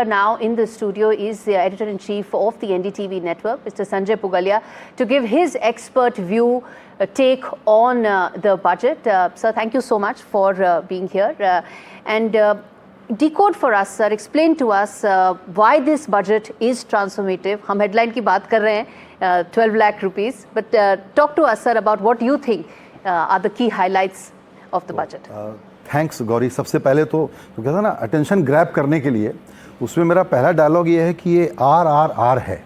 Now in the studio is the editor-in-chief of the NDTV network, Mr. Sanjay Pugalia, to give his expert view, take on the budget. Sir, thank you so much for being here. And decode for us, sir, explain to us why this budget is transformative. हम headline की बात कर रहे हैं, 12 lakh rupees. But talk to us, sir, about what you think are the key highlights of the budget. Thanks Gauri. सबसे पहले तो कहता है ना, अटेंशन ग्रैब करने के लिए उसमें मेरा पहला डायलॉग ये है कि ये RRR है।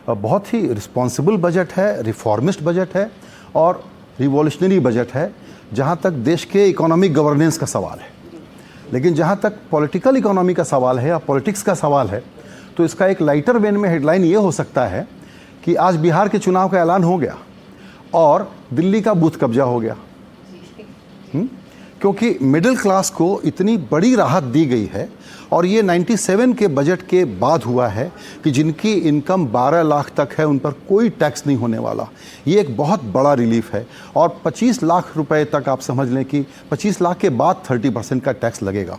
बहुत ही रिस्पॉन्सिबल बजट है, रिफॉर्मिस्ट बजट है और रिवॉल्यूशनरी बजट है जहाँ तक देश के इकोनॉमिक गवर्नेंस का सवाल है। लेकिन जहाँ तक पॉलिटिकल इकोनॉमी का सवाल है या पॉलिटिक्स का सवाल है, तो इसका एक लाइटर वेन में हेडलाइन ये हो सकता है कि आज बिहार के चुनाव का ऐलान हो गया और दिल्ली का बूथ कब्जा हो गया। क्योंकि मिडिल क्लास को इतनी बड़ी राहत दी गई है और ये 97 के बजट के बाद हुआ है कि जिनकी इनकम 12 लाख तक है उन पर कोई टैक्स नहीं होने वाला। ये एक बहुत बड़ा रिलीफ है और 25 लाख रुपए तक आप समझ लें कि 25 लाख के बाद 30% का टैक्स लगेगा।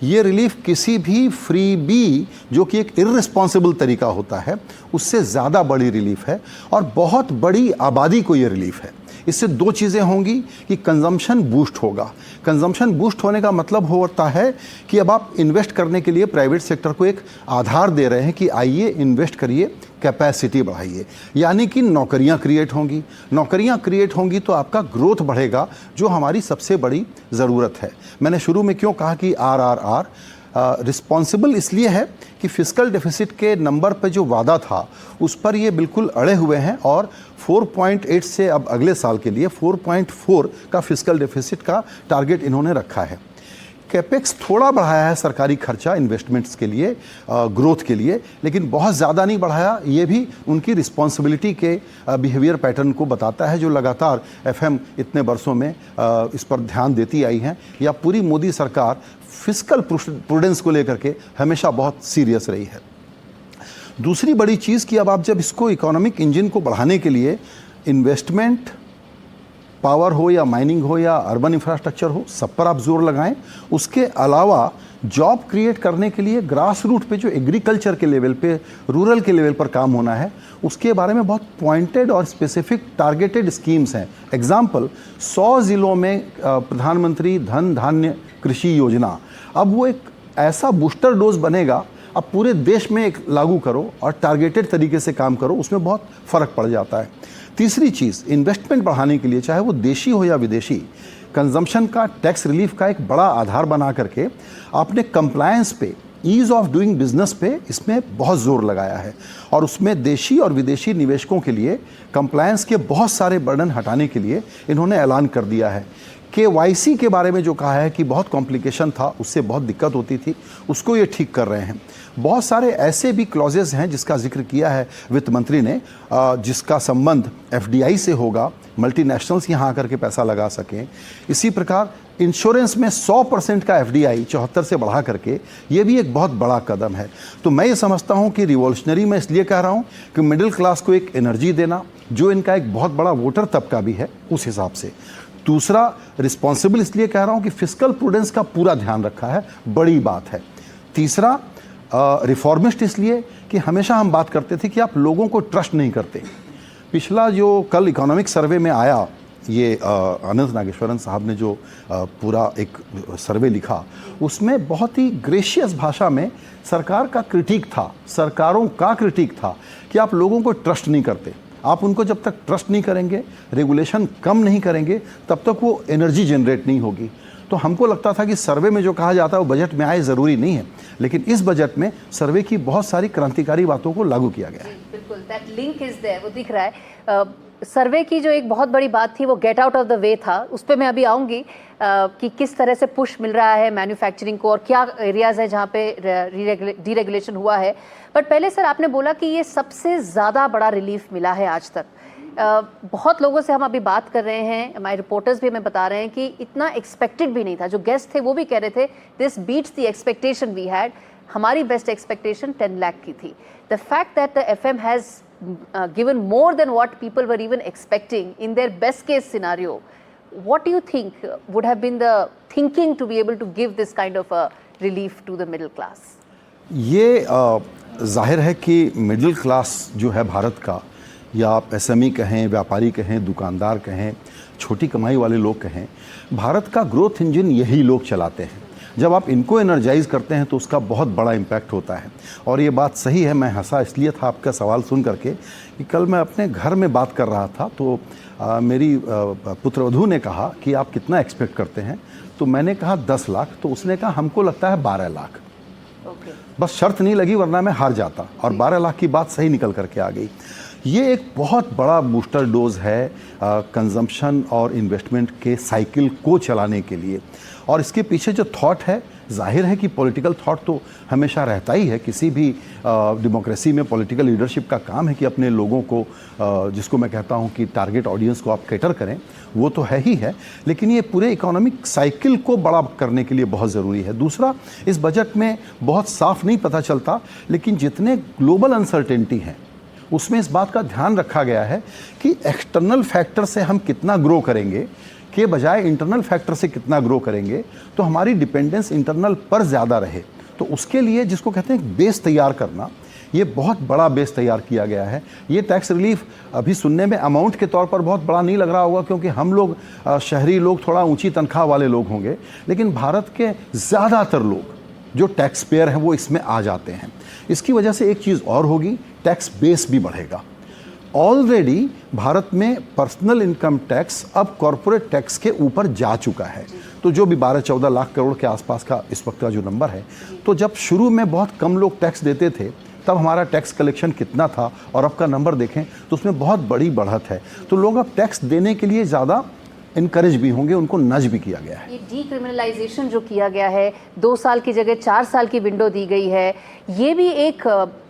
ये रिलीफ किसी भी फ्री बी जो कि एक इर्रिस्पॉन्सिबल तरीका होता है उससे ज़्यादा बड़ी रिलीफ है और बहुत बड़ी आबादी को ये रिलीफ है। इससे दो चीज़ें होंगी कि कंजम्पशन बूस्ट होगा। कंजम्पशन बूस्ट होने का मतलब होता है कि अब आप इन्वेस्ट करने के लिए प्राइवेट सेक्टर को एक आधार दे रहे हैं कि आइए इन्वेस्ट करिए, कैपेसिटी बढ़ाइए, यानी कि नौकरियां क्रिएट होंगी। नौकरियां क्रिएट होंगी तो आपका ग्रोथ बढ़ेगा, जो हमारी सबसे बड़ी ज़रूरत है। मैंने शुरू में क्यों कहा कि RRR रिस्पॉन्सिबल इसलिए है कि फिस्कल डेफिसिट के नंबर पे जो वादा था उस पर ये बिल्कुल अड़े हुए हैं और 4.8 से अब अगले साल के लिए 4.4 का फिस्कल डेफिसिट का टारगेट इन्होंने रखा है। कैपेक्स थोड़ा बढ़ाया है सरकारी खर्चा इन्वेस्टमेंट्स के लिए, ग्रोथ के लिए, लेकिन बहुत ज़्यादा नहीं बढ़ाया। ये भी उनकी रिस्पॉन्सिबिलिटी के बिहेवियर पैटर्न को बताता है जो लगातार FM इतने वर्षों में इस पर ध्यान देती आई हैं, या पूरी मोदी सरकार फिस्कल प्रूडेंस को लेकर के हमेशा बहुत सीरियस रही है। दूसरी बड़ी चीज़ कि अब आप जब इसको इकोनॉमिक इंजन को बढ़ाने के लिए इन्वेस्टमेंट, पावर हो या माइनिंग हो या अर्बन इंफ्रास्ट्रक्चर हो, सब पर आप जोर लगाएं। उसके अलावा जॉब क्रिएट करने के लिए ग्रास रूट पे जो एग्रीकल्चर के लेवल पे, रूरल के लेवल पर काम होना है, उसके बारे में बहुत पॉइंटेड और स्पेसिफिक टारगेटेड स्कीम्स हैं। एग्जाम्पल, 100 ज़िलों में प्रधानमंत्री धन धान्य कृषि योजना, अब वो एक ऐसा बूस्टर डोज बनेगा। अब पूरे देश में एक लागू करो और टारगेटेड तरीके से काम करो, उसमें बहुत फ़र्क पड़ जाता है। तीसरी चीज़, इन्वेस्टमेंट बढ़ाने के लिए, चाहे वो देशी हो या विदेशी, कंजम्पशन का टैक्स रिलीफ का एक बड़ा आधार बना करके आपने कंप्लायंस पे, ईज़ ऑफ डूइंग बिजनेस पे इसमें बहुत ज़ोर लगाया है और उसमें देशी और विदेशी निवेशकों के लिए कंप्लायंस के बहुत सारे बर्डन हटाने के लिए इन्होंने ऐलान कर दिया है। KYC के बारे में जो कहा है कि बहुत कॉम्प्लिकेशन था, उससे बहुत दिक्कत होती थी, उसको ये ठीक कर रहे हैं। बहुत सारे ऐसे भी क्लॉजेज हैं जिसका जिक्र किया है वित्त मंत्री ने, जिसका संबंध FDI से होगा, मल्टीनेशनल्स यहाँ आकर के पैसा लगा सकें। इसी प्रकार इंश्योरेंस में 100% का FDI 74 से बढ़ा करके, ये भी एक बहुत बड़ा कदम है। तो मैं ये समझता हूँ कि रिवॉल्यूशनरी मैं इसलिए कह रहा हूँ कि मिडिल क्लास को एक एनर्जी देना, जो इनका एक बहुत बड़ा वोटर तबका भी है उस हिसाब से। दूसरा, रिस्पॉन्सिबल इसलिए कह रहा हूँ कि फिस्कल प्रूडेंस का पूरा ध्यान रखा है, बड़ी बात है। तीसरा, रिफॉर्मिस्ट इसलिए कि हमेशा हम बात करते थे कि आप लोगों को ट्रस्ट नहीं करते। पिछला जो कल इकोनॉमिक सर्वे में आया, ये अनंत नागेश्वरन साहब ने जो पूरा एक सर्वे लिखा, उसमें बहुत ही ग्रेशियस भाषा में सरकार का क्रिटिक था, सरकारों का क्रिटिक था कि आप लोगों को ट्रस्ट नहीं करते। आप उनको जब तक ट्रस्ट नहीं करेंगे, रेगुलेशन कम नहीं करेंगे, तब तक वो एनर्जी जनरेट नहीं होगी। तो हमको लगता था कि सर्वे में जो कहा जाता है वो बजट में आए, ज़रूरी नहीं है, लेकिन इस बजट में सर्वे की बहुत सारी क्रांतिकारी बातों को लागू किया गया है। बिल्कुल, दैट लिंक इज देयर, वो दिख रहा है। सर्वे की जो एक बहुत बड़ी बात थी वो get out of the way था, उस पर मैं अभी आऊँगी कि किस तरह से पुश मिल रहा है मैन्युफैक्चरिंग को और क्या एरियाज़ है जहाँ पे डीरेगुलेशन हुआ है। बट पहले सर आपने बोला कि ये सबसे ज़्यादा बड़ा रिलीफ मिला है आज तक। बहुत लोगों से हम अभी बात कर रहे हैं, हमारे रिपोर्टर्स भी हमें बता रहे हैं कि इतना एक्सपेक्टेड भी नहीं था। जो गेस्ट थे वो भी कह रहे थे this beats the expectation we had. हमारी बेस्ट एक्सपेक्टेशन 10 लाख की थी। The fact that the FM has given more than what people were even expecting in their best case scenario, what do you think would have been the thinking to be able to give this kind of a relief to the middle class? ये जाहिर है कि middle class जो है भारत का, या आप SME कहें, व्यापारी कहें, दुकानदार कहें, छोटी कमाई वाले लोग कहें, भारत का ग्रोथ इंजन यही लोग चलाते हैं। जब आप इनको एनर्जाइज करते हैं तो उसका बहुत बड़ा इम्पैक्ट होता है। और ये बात सही है, मैं हंसा इसलिए था आपका सवाल सुन करके कि कल मैं अपने घर में बात कर रहा था तो मेरी पुत्रवधू ने कहा कि आप कितना एक्सपेक्ट करते हैं, तो मैंने कहा 10 लाख, तो उसने कहा हमको लगता है 12 लाख। बस शर्त नहीं लगी वरना मैं हार जाता, और 12 लाख की बात सही निकल करके आ गई। ये एक बहुत बड़ा बूस्टर डोज है कंजम्पशन और इन्वेस्टमेंट के साइकिल को चलाने के लिए। और इसके पीछे जो थॉट है, जाहिर है कि पॉलिटिकल थॉट तो हमेशा रहता ही है। किसी भी डेमोक्रेसी में पॉलिटिकल लीडरशिप का काम है कि अपने लोगों को, जिसको मैं कहता हूं कि टारगेट ऑडियंस को आप कैटर करें, वो तो है ही है, लेकिन ये पूरे इकोनॉमिक साइकिल को बड़ा करने के लिए बहुत ज़रूरी है। दूसरा, इस बजट में बहुत साफ नहीं पता चलता, लेकिन जितने ग्लोबल अनसर्टेनिटी हैं उसमें इस बात का ध्यान रखा गया है कि एक्सटर्नल फैक्टर से हम कितना ग्रो करेंगे के बजाय इंटरनल फैक्टर से कितना ग्रो करेंगे, तो हमारी डिपेंडेंस इंटरनल पर ज़्यादा रहे। तो उसके लिए जिसको कहते हैं बेस तैयार करना, ये बहुत बड़ा बेस तैयार किया गया है। ये टैक्स रिलीफ अभी सुनने में अमाउंट के तौर पर बहुत बड़ा नहीं लग रहा होगा, क्योंकि हम लोग शहरी लोग थोड़ा ऊंची तनख्वाह वाले लोग होंगे, लेकिन भारत के ज़्यादातर लोग जो टैक्स पेयर हैं वो इसमें आ जाते हैं। इसकी वजह से एक चीज़ और होगी, टैक्स बेस भी बढ़ेगा। ऑलरेडी भारत में पर्सनल इनकम टैक्स अब कॉरपोरेट टैक्स के ऊपर जा चुका है। तो जो भी 12-14 लाख करोड़ के आसपास का इस वक्त का जो नंबर है, तो जब शुरू में बहुत कम लोग टैक्स देते थे तब हमारा टैक्स कलेक्शन कितना था, और अब का नंबर देखें तो उसमें बहुत बड़ी बढ़त है। तो लोग अब टैक्स देने के लिए ज़्यादा इनकरेज भी होंगे, उनको नज भी किया गया है। ये डीक्रिमिनलाइजेशन जो किया गया है, 2 साल की जगह 4 साल की विंडो दी गई है, ये भी एक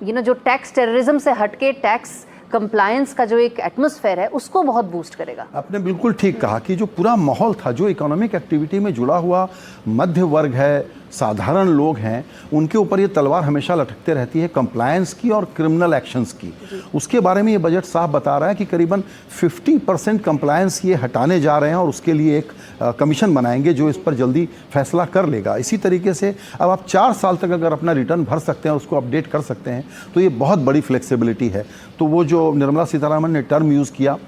जो टैक्स टेररिज्म से हटके टैक्स कंप्लायंस का जो एक एटमॉस्फेयर है उसको बहुत बूस्ट करेगा। आपने बिल्कुल ठीक कहा कि जो पूरा माहौल था, जो इकोनॉमिक एक्टिविटी में जुड़ा हुआ मध्य वर्ग है, साधारण लोग हैं, उनके ऊपर ये तलवार हमेशा लटकते रहती है कंप्लायंस की और क्रिमिनल एक्शंस की। उसके बारे में ये बजट साफ बता रहा है कि करीबन 50% कंप्लायंस ये हटाने जा रहे हैं, और उसके लिए एक कमीशन बनाएंगे जो इस पर जल्दी फैसला कर लेगा। इसी तरीके से अब आप 4 साल तक अगर अपना रिटर्न भर सकते हैं, उसको अपडेट कर सकते हैं, तो ये बहुत बड़ी फ्लेक्सिबिलिटी है। तो वो जो निर्मला सीतारामन ने टर्म यूज़ किया,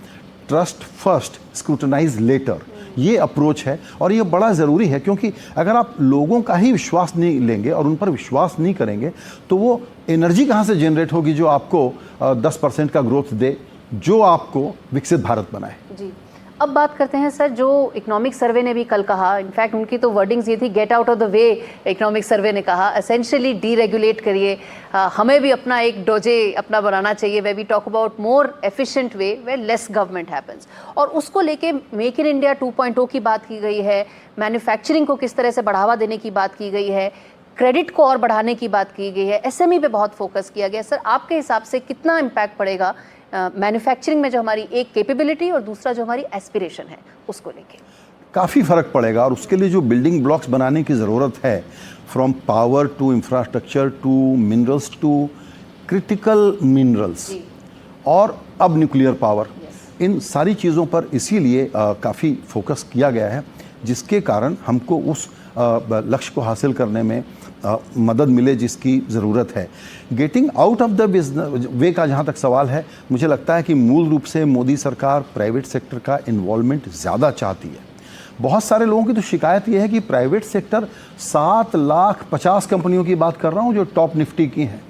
ट्रस्ट फर्स्ट स्क्रूटनाइज लेटर, ये अप्रोच है, और ये बड़ा ज़रूरी है, क्योंकि अगर आप लोगों का ही विश्वास नहीं लेंगे और उन पर विश्वास नहीं करेंगे, तो वो एनर्जी कहाँ से जनरेट होगी जो आपको 10% का ग्रोथ दे, जो आपको विकसित भारत बनाए। जी, अब बात करते हैं सर, जो इकोनॉमिक सर्वे ने भी कल कहा, इनफैक्ट उनकी तो वर्डिंग्स ये थी, get out of the way. Economic survey ने कहा एसेंशियली डीरेगुलेट करिए, हमें भी अपना एक डोजे अपना बनाना चाहिए, way we talk about more efficient way way less government happens. और उसको लेके मेक इन इंडिया 2.0 की बात की गई है, मैन्युफैक्चरिंग को किस तरह से बढ़ावा देने की बात की गई है, क्रेडिट को और बढ़ाने की बात की गई है, एसएमई पे बहुत फोकस किया गया। सर, आपके हिसाब से कितना इम्पैक्ट पड़ेगा मैन्युफैक्चरिंग में, जो हमारी एक कैपेबिलिटी और दूसरा जो हमारी एस्पिरेशन है उसको लेके? काफ़ी फ़र्क पड़ेगा, और उसके लिए जो बिल्डिंग ब्लॉक्स बनाने की ज़रूरत है, from power to infrastructure to minerals to critical minerals, और अब न्यूक्लियर पावर, इन सारी चीज़ों पर इसीलिए काफ़ी फोकस किया गया है, जिसके कारण हमको उस लक्ष्य को हासिल करने में मदद मिले जिसकी ज़रूरत है। Getting out of the way का जहाँ तक सवाल है, मुझे लगता है कि मूल रूप से मोदी सरकार प्राइवेट सेक्टर का इन्वॉल्वमेंट ज़्यादा चाहती है। बहुत सारे लोगों की तो शिकायत ये है कि प्राइवेट सेक्टर 7,50,000 कंपनियों की बात कर रहा हूँ जो टॉप निफ्टी की हैं,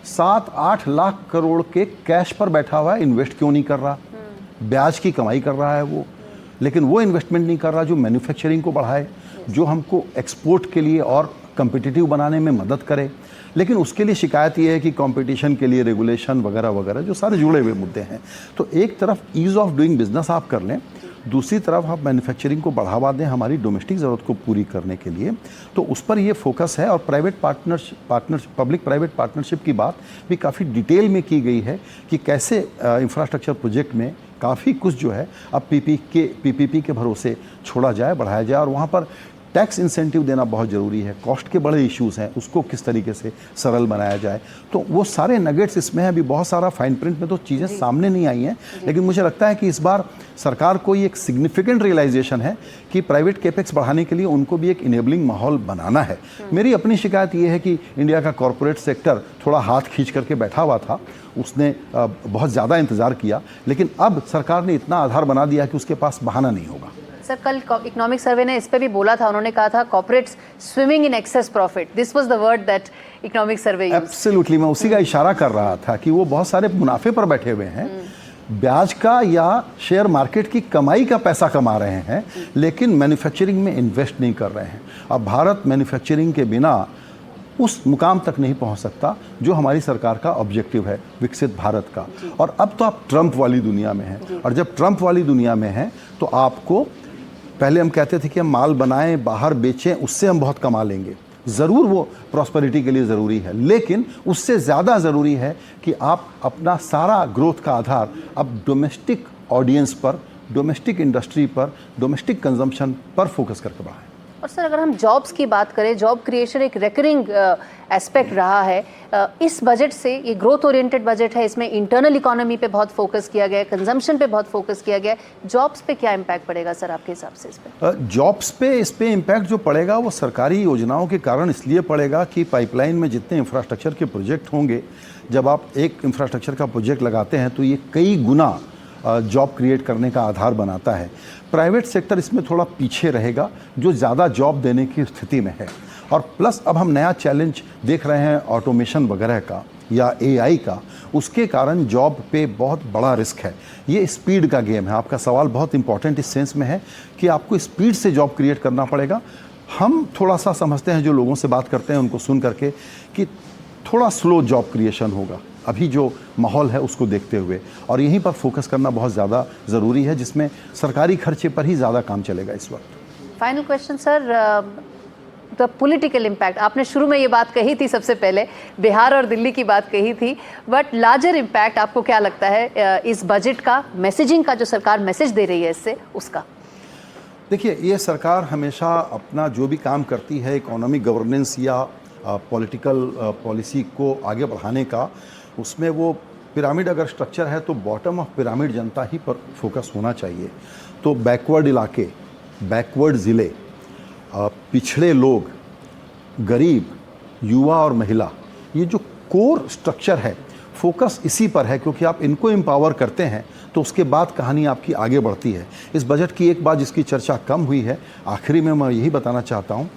7-8 लाख करोड़ के कैश पर बैठा हुआ है, इन्वेस्ट क्यों नहीं कर रहा? ब्याज की कमाई कर रहा है वो, लेकिन वो इन्वेस्टमेंट नहीं कर रहा जो मैन्युफैक्चरिंग को बढ़ाए, जो हमको एक्सपोर्ट के लिए और कम्पिटिटिव बनाने में मदद करे। लेकिन उसके लिए शिकायत ये है कि कंपटीशन के लिए रेगुलेशन वगैरह वगैरह जो सारे जुड़े हुए मुद्दे हैं। तो एक तरफ ईज़ ऑफ डूइंग बिजनेस आप कर लें, दूसरी तरफ आप मैन्युफैक्चरिंग को बढ़ावा दें हमारी डोमेस्टिक ज़रूरत को पूरी करने के लिए, तो उस पर ये फोकस है। और प्राइवेट पब्लिक प्राइवेट पार्टनरशिप की बात भी काफ़ी डिटेल में की गई है कि कैसे इंफ्रास्ट्रक्चर प्रोजेक्ट में काफ़ी कुछ जो है अब पीपीपी के भरोसे छोड़ा जाए, बढ़ाया जाए, और वहाँ पर टैक्स इंसेंटिव देना बहुत ज़रूरी है, कॉस्ट के बड़े इश्यूज़ हैं, उसको किस तरीके से सरल बनाया जाए, तो वो सारे नगेट्स इसमें हैं। अभी बहुत सारा फाइन प्रिंट में तो चीज़ें सामने नहीं आई हैं, लेकिन मुझे लगता है कि इस बार सरकार को ये एक सिग्निफिकेंट रियलाइजेशन है कि प्राइवेट कैपेक्स बढ़ाने के लिए उनको भी एक इनेबलिंग माहौल बनाना है। मेरी अपनी शिकायत ये है कि इंडिया का कॉरपोरेट सेक्टर थोड़ा हाथ खींच करके बैठा हुआ था, उसने बहुत ज़्यादा इंतज़ार किया, लेकिन अब सरकार ने इतना आधार बना दिया कि उसके पास बहाना नहीं होगा। सर, कल इकोनॉमिक सर्वे ने इस पे भी बोला था, उन्होंने कहा था corporates swimming in excess profit, this was the word that economic survey used. Absolutely, मैं उसी का इशारा कर रहा था कि वो बहुत सारे मुनाफे पर बैठे हुए हैं, ब्याज का या शेयर मार्केट की कमाई का पैसा कमा रहे हैं, लेकिन मैन्युफैक्चरिंग में इन्वेस्ट नहीं कर रहे हैं। अब भारत मैन्युफैक्चरिंग के बिना उस मुकाम तक नहीं पहुंच सकता जो हमारी सरकार का ऑब्जेक्टिव है, विकसित भारत का। और अब तो आप ट्रंप वाली दुनिया में हैं, और जब ट्रंप वाली दुनिया में हैं तो आपको, पहले हम कहते थे कि हम माल बनाएं, बाहर बेचें, उससे हम बहुत कमा लेंगे। ज़रूर वो प्रॉस्पेरिटी के लिए ज़रूरी है, लेकिन उससे ज़्यादा ज़रूरी है कि आप अपना सारा ग्रोथ का आधार अब डोमेस्टिक ऑडियंस पर, डोमेस्टिक इंडस्ट्री पर, डोमेस्टिक कंजम्पशन पर फोकस करके बढ़ाएं। और सर, अगर हम जॉब्स की बात करें, जॉब क्रिएशन एक रिकरिंग एस्पेक्ट रहा है। इस बजट से, ये ग्रोथ ओरिएंटेड बजट है, इसमें इंटरनल इकोनॉमी पे बहुत फोकस किया गया है, कंजम्पशन पे बहुत फोकस किया गया है। जॉब्स पे क्या इम्पैक्ट पड़ेगा सर आपके हिसाब से इस पे? जॉब्स पे, इस पे इम्पैक्ट जो पड़ेगा वो सरकारी योजनाओं के कारण इसलिए पड़ेगा कि पाइपलाइन में जितने इंफ्रास्ट्रक्चर के प्रोजेक्ट होंगे, जब आप एक इंफ्रास्ट्रक्चर का प्रोजेक्ट लगाते हैं तो ये कई गुना जॉब क्रिएट करने का आधार बनाता है। प्राइवेट सेक्टर इसमें थोड़ा पीछे रहेगा, जो ज़्यादा जॉब देने की स्थिति में है। और प्लस अब हम नया चैलेंज देख रहे हैं ऑटोमेशन वगैरह का या एआई का, उसके कारण जॉब पे बहुत बड़ा रिस्क है। ये स्पीड का गेम है। आपका सवाल बहुत इंपॉर्टेंट इस सेंस में है कि आपको स्पीड से जॉब क्रिएट करना पड़ेगा। हम थोड़ा सा समझते हैं, जो लोगों से बात करते हैं उनको सुन करके, कि थोड़ा स्लो जॉब क्रिएशन होगा अभी जो माहौल है उसको देखते हुए, और यहीं पर फोकस करना बहुत ज़्यादा ज़रूरी है, जिसमें सरकारी खर्चे पर ही ज़्यादा काम चलेगा इस वक्त। Final question sir, the political impact, आपने शुरू में ये बात कही थी, सबसे पहले बिहार और दिल्ली की बात कही थी, बट लार्जर इम्पैक्ट आपको क्या लगता है इस बजट का, मैसेजिंग का, जो सरकार मैसेज दे रही है इससे, उसका? देखिए, ये सरकार हमेशा अपना जो भी काम करती है इकोनॉमिक गवर्नेंस या पॉलिटिकल पॉलिसी को आगे बढ़ाने का, उसमें वो पिरामिड अगर स्ट्रक्चर है तो बॉटम ऑफ पिरामिड जनता ही पर फोकस होना चाहिए। तो बैकवर्ड इलाके, बैकवर्ड ज़िले, पिछड़े लोग, गरीब, युवा और महिला, ये जो कोर स्ट्रक्चर है, फोकस इसी पर है, क्योंकि आप इनको एम्पावर करते हैं तो उसके बाद कहानी आपकी आगे बढ़ती है। इस बजट की एक बात जिसकी चर्चा कम हुई है, आखिरी में मैं यही बताना चाहता हूँ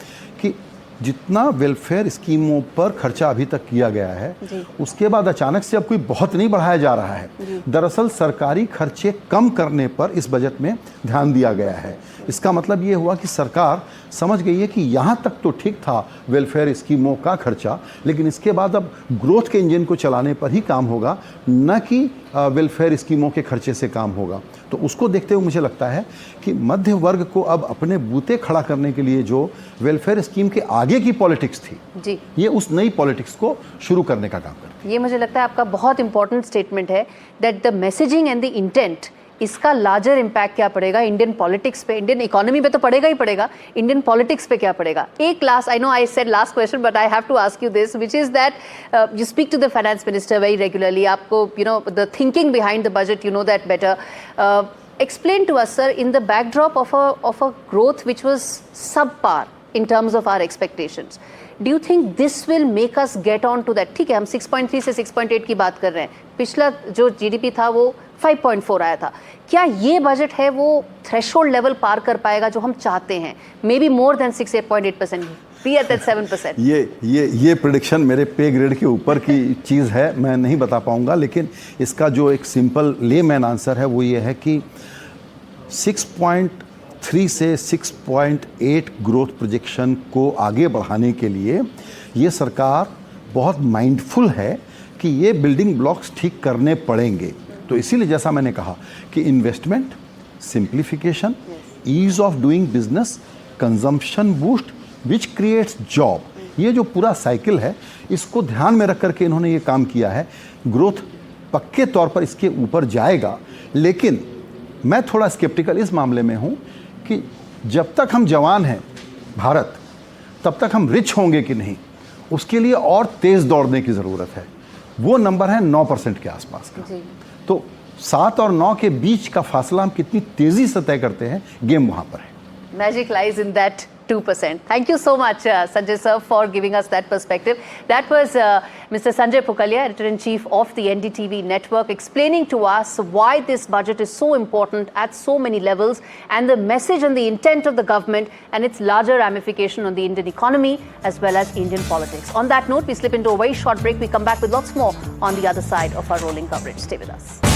कि जितना वेलफेयर स्कीमों पर खर्चा अभी तक किया गया है, उसके बाद अचानक से अब कोई बहुत नहीं बढ़ाया जा रहा है। दरअसल सरकारी खर्चे कम करने पर इस बजट में ध्यान दिया गया है। इसका मतलब ये हुआ कि सरकार समझ गई है कि यहाँ तक तो ठीक था वेलफेयर स्कीमों का खर्चा, लेकिन इसके बाद अब ग्रोथ के इंजन को चलाने पर ही काम होगा, न कि वेलफेयर स्कीमों के खर्चे से काम होगा। तो उसको देखते हुए मुझे लगता है कि मध्य वर्ग को अब अपने बूते खड़ा करने के लिए जो वेलफेयर स्कीम के आगे की पॉलिटिक्स थी जी, ये उस नई पॉलिटिक्स को शुरू करने का काम करती है। ये मुझे लगता है आपका बहुत इंपॉर्टेंट स्टेटमेंट है, that the messaging and the intent, इसका लार्जर इम्पैक्ट क्या पड़ेगा इंडियन पॉलिटिक्स पे, इंडियन इकोनॉमी पे तो पड़ेगा ही पड़ेगा, इंडियन पॉलिटिक्स पे क्या पड़ेगा। एक last, I know I said last question but I have to ask you this, which is that you speak to the finance minister very regularly, आपको you know the thinking behind the budget, you know that better. Explain to us, sir, in the backdrop of a growth which was subpar in terms of our expectations, do you think this will make us get on to that? ठीक है, हम 6.3 से 6.8 की बात कर रहे हैं, पिछला जो जीडीपी था वो 5.4 आया था। क्या ये बजट है वो थ्रेशोल्ड लेवल पार कर पाएगा जो हम चाहते हैं, may be more than 6.8%, be at that 7%? ये प्रेडिक्शन मेरे पे ग्रेड के ऊपर की चीज़ है, मैं नहीं बता पाऊंगा, लेकिन इसका जो एक सिंपल लेमैन आंसर है वो ये है कि 6.3 से 6.8 ग्रोथ प्रोजेक्शन को आगे बढ़ाने के लिए ये सरकार बहुत माइंडफुल है कि ये बिल्डिंग ब्लॉक्स ठीक करने पड़ेंगे। तो इसीलिए जैसा मैंने कहा कि investment, simplification, ease of doing business, consumption boost which creates job, ये जो पूरा साइकिल है इसको ध्यान में रख करके इन्होंने ये काम किया है। ग्रोथ पक्के तौर पर इसके ऊपर जाएगा, लेकिन मैं थोड़ा स्केप्टिकल इस मामले में हूँ कि जब तक हम जवान हैं भारत, तब तक हम रिच होंगे कि नहीं, उसके लिए और तेज दौड़ने की ज़रूरत है। वो नंबर है 9% के आसपास का। जी। तो 7 और 9 के बीच का फासला हम कितनी तेजी से तय करते हैं, गेम वहां पर है। Magic lies in that 2%. Thank you so much, Sanjay sir, for giving us that perspective. That was Mr. Sanjay Pukalia, Editor-in-Chief of the NDTV Network, explaining to us why this budget is so important at so many levels and the message and the intent of the government and its larger ramification on the Indian economy as well as Indian politics. On that note, we slip into a very short break. We come back with lots more on the other side of our rolling coverage. Stay with us.